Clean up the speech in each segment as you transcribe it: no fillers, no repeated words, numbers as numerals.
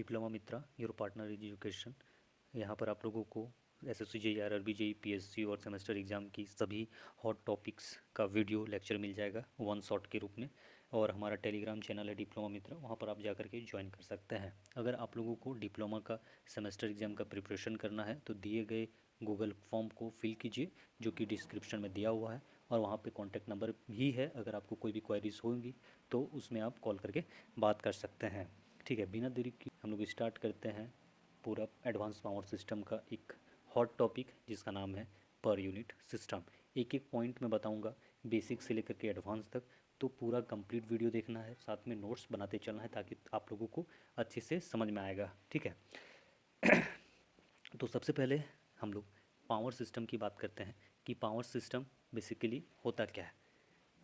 Diploma Mitra your partner education. यहाँ पर आप लोगों को SSC JEE RRB JEE PSC और सेमेस्टर एग्ज़ाम की सभी हॉट टॉपिक्स का वीडियो लेक्चर मिल जाएगा वन शॉट के रूप में। और हमारा टेलीग्राम चैनल है डिप्लोमा मित्रा, वहाँ पर आप जाकर के ज्वाइन कर सकते हैं। अगर आप लोगों को डिप्लोमा का सेमेस्टर एग्ज़ाम का प्रिपरेशन करना है तो दिए गए गूगल फॉर्म को फिल कीजिए जो कि डिस्क्रिप्शन में दिया हुआ है, और वहाँ पे कॉन्टैक्ट नंबर भी है। अगर आपको कोई भी क्वेरीज होंगी तो उसमें आप कॉल करके बात कर सकते हैं। ठीक है, बिना देरी की हम लोग स्टार्ट करते हैं पूरा एडवांस पावर सिस्टम का एक हॉट टॉपिक जिसका नाम है पर यूनिट सिस्टम। एक एक पॉइंट मैं बताऊंगा बेसिक से लेकर के एडवांस तक, तो पूरा कंप्लीट वीडियो देखना है, साथ में नोट्स बनाते चलना है ताकि आप लोगों को अच्छे से समझ में आएगा। ठीक है तो सबसे पहले हम लोग पावर सिस्टम की बात करते हैं कि पावर सिस्टम बेसिकली होता क्या है,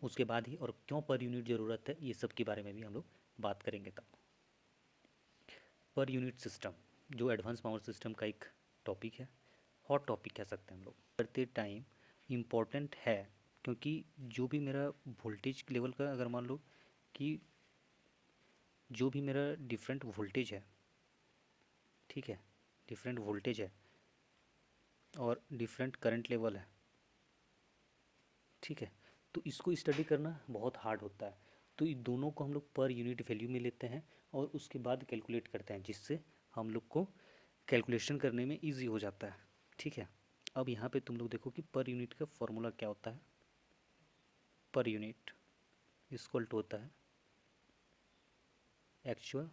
उसके बाद ही और क्यों पर यूनिट ज़रूरत है, ये सब के बारे में भी हम लोग बात करेंगे। तब पर यूनिट सिस्टम जो एडवांस पावर सिस्टम का एक टॉपिक है, हॉट टॉपिक कह सकते हैं हम लोग, करते टाइम इम्पॉर्टेंट है, क्योंकि जो भी मेरा वोल्टेज लेवल का, अगर मान लो कि जो भी मेरा डिफरेंट वोल्टेज है, ठीक है, डिफरेंट वोल्टेज है और डिफरेंट करंट लेवल है, ठीक है, तो इसको स्टडी करना बहुत हार्ड होता है। तो इन दोनों को हम लोग पर यूनिट वैल्यू में लेते हैं और उसके बाद कैलकुलेट करते हैं, जिससे हम लोग को कैलकुलेशन करने में इजी हो जाता है। ठीक है, अब यहाँ पे तुम लोग देखो कि पर यूनिट का फॉर्मूला क्या होता है। पर यूनिट इक्वल टू होता है actual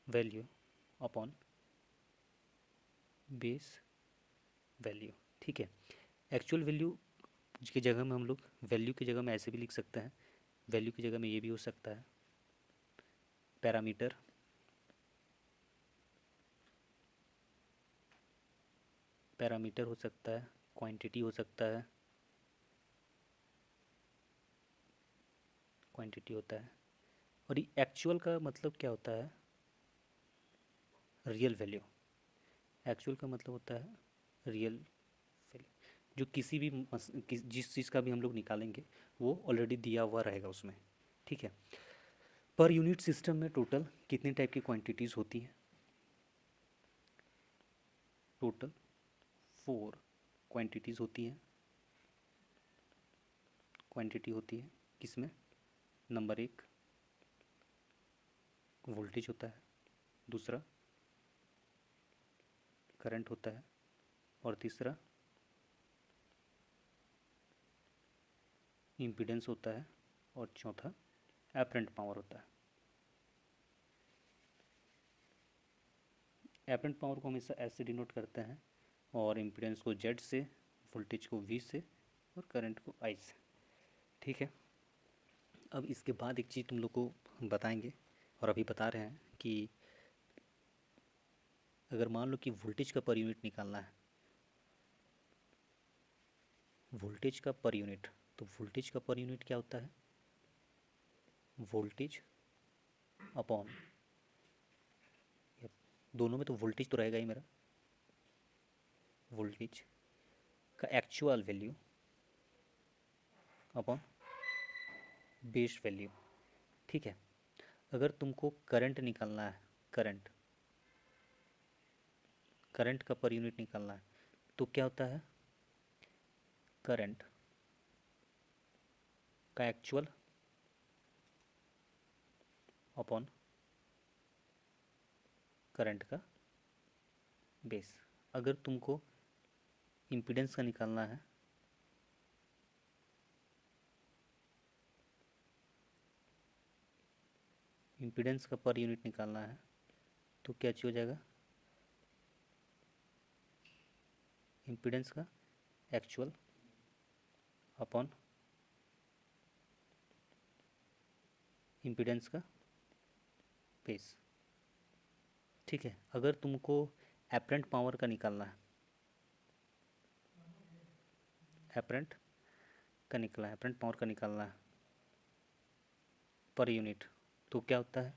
value upon base value. ठीक है, एक्चुअल वैल्यू की जगह में हम लोग वैल्यू की जगह में ऐसे भी लिख सकते हैं, वैल्यू की जगह में ये भी हो सकता है पैरामीटर, पैरामीटर हो सकता है, क्वांटिटी हो सकता है, क्वांटिटी होता है, और ये एक्चुअल का मतलब क्या होता है, रियल वैल्यू। एक्चुअल का मतलब होता है रियल वैल्यू, जो किसी भी जिस चीज़ का भी हम लोग निकालेंगे वो ऑलरेडी दिया हुआ रहेगा उसमें। ठीक है, पर यूनिट सिस्टम में टोटल कितनी टाइप की क्वांटिटीज़ होती हैं, टोटल 4 क्वांटिटीज़ होती हैं। क्वांटिटी होती है किसमें, नंबर 1 वोल्टेज होता है, दूसरा करंट होता है, और तीसरा इम्पीडेंस होता है, और चौथा एपरेंट पावर होता है। एपरेंट पावर को हमेशा एस से डिनोट करते हैं, और इम्पीडेंस को जेड से, वोल्टेज को वी से, और करंट को आई से। ठीक है, अब इसके बाद एक चीज़ तुम लोग को बताएंगे और अभी बता रहे हैं कि अगर मान लो कि वोल्टेज का पर यूनिट निकालना है, वोल्टेज का पर यूनिट, तो वोल्टेज का पर यूनिट क्या होता है, वोल्टेज अपॉन, दोनों में तो वोल्टेज तो रहेगा ही मेरा, वोल्टेज का actual value upon base value. ठीक है, अगर तुमको करंट निकालना है, करंट, करंट का पर यूनिट निकालना है, तो क्या होता है, करंट का एक्चुअल अपॉन करंट का बेस। अगर तुमको इम्पीडेंस का निकालना है, इम्पीडेंस का पर यूनिट निकालना है, तो क्या चीज़ हो जाएगा, इम्पीडेंस का एक्चुअल अपॉन इम्पीडेंस का बेस। ठीक है, अगर तुमको एपरेंट पावर का निकालना है, एपरेंट का निकला है, एपरेंट पावर का निकालना है पर यूनिट, तो क्या होता है,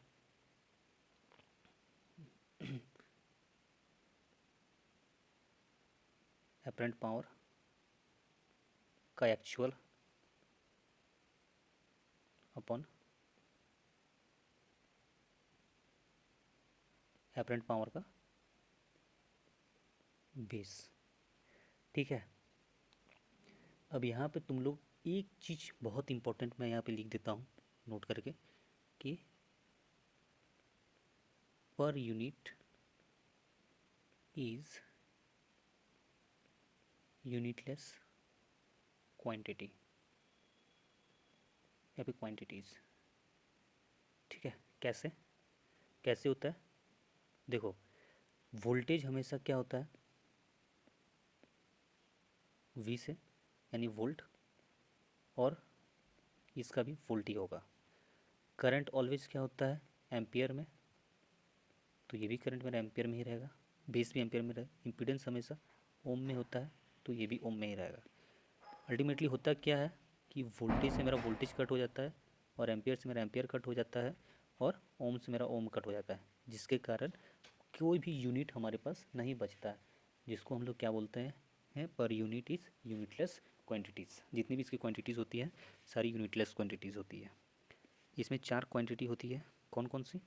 एपरेंट पावर का एक्चुअल अपॉन एपरेंट पावर का बेस। ठीक है, अब यहाँ पे तुम लोग एक चीज़ बहुत इंपॉर्टेंट मैं यहाँ पे लिख देता हूँ नोट करके कि per unit is unitless quantity या फिर क्वांटिटीज़। ठीक है, कैसे कैसे होता है? देखो, वोल्टेज हमेशा क्या होता है, वी से यानी वोल्ट, और इसका भी वोल्ट ही होगा। करंट ऑलवेज क्या होता है, एम्पियर में, तो ये भी करंट मेरा एम्पियर में ही रहेगा, बेस भी एम्पियर में रहेगा। इम्पीडेंस हमेशा ओम में होता है, तो ये भी ओम में ही रहेगा। अल्टीमेटली होता क्या है कि वोल्टेज से मेरा वोल्टेज कट हो जाता है, और एम्पियर से मेरा एम्पियर कट हो जाता है, और ओम से मेरा ओम कट हो जाता है, जिसके कारण कोई भी यूनिट हमारे पास नहीं बचता है, जिसको हम लोग क्या बोलते हैं per unit is unitless quantities. जितनी भी इसकी क्वांटिटीज़ होती है सारी यूनिटलेस क्वांटिटीज़ होती है। इसमें 4 क्वांटिटी होती है, कौन कौन सी?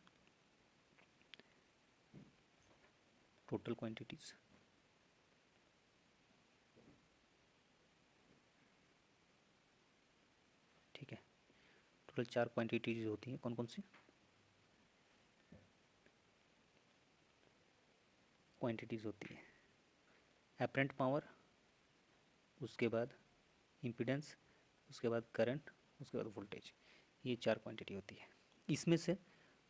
टोटल क्वांटिटीज़, ठीक है, टोटल 4 क्वांटिटीज़ होती हैं, कौन कौन सी क्वांटिटीज़ होती है? एपरेंट पावर, उसके बाद इम्पीडेंस, उसके बाद करंट, उसके बाद वोल्टेज, ये 4 क्वांटिटी होती है। इसमें से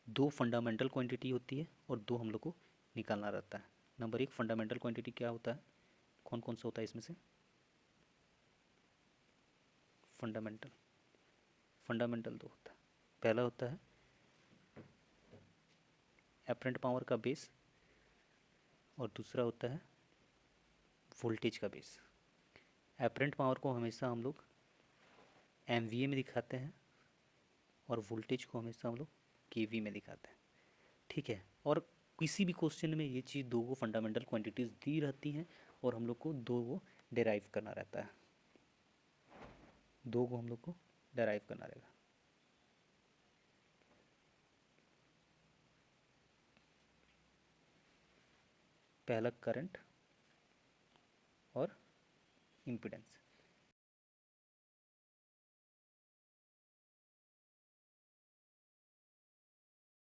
2 फंडामेंटल क्वांटिटी होती है और 2 हम लोग को निकालना रहता है। नंबर 1 फंडामेंटल क्वांटिटी क्या होता है, कौन कौन सा होता है इसमें से? फंडामेंटल फंडामेंटल 2 होता है। पहला होता है एपरेंट पावर का बेस, और दूसरा होता है वोल्टेज का बेस। एपरेंट पावर को हमेशा हम लोग MVA में दिखाते हैं, और वोल्टेज को हमेशा हम लोग KV में दिखाते हैं। ठीक है, और किसी भी क्वेश्चन में ये चीज़ 2 को फंडामेंटल क्वांटिटीज़ दी रहती हैं, और हम लोग को 2 को डेराइव करना रहता है, 2 को हम लोग को डेराइव करना रहेगा। पहला करंट और इम्पीडेंस,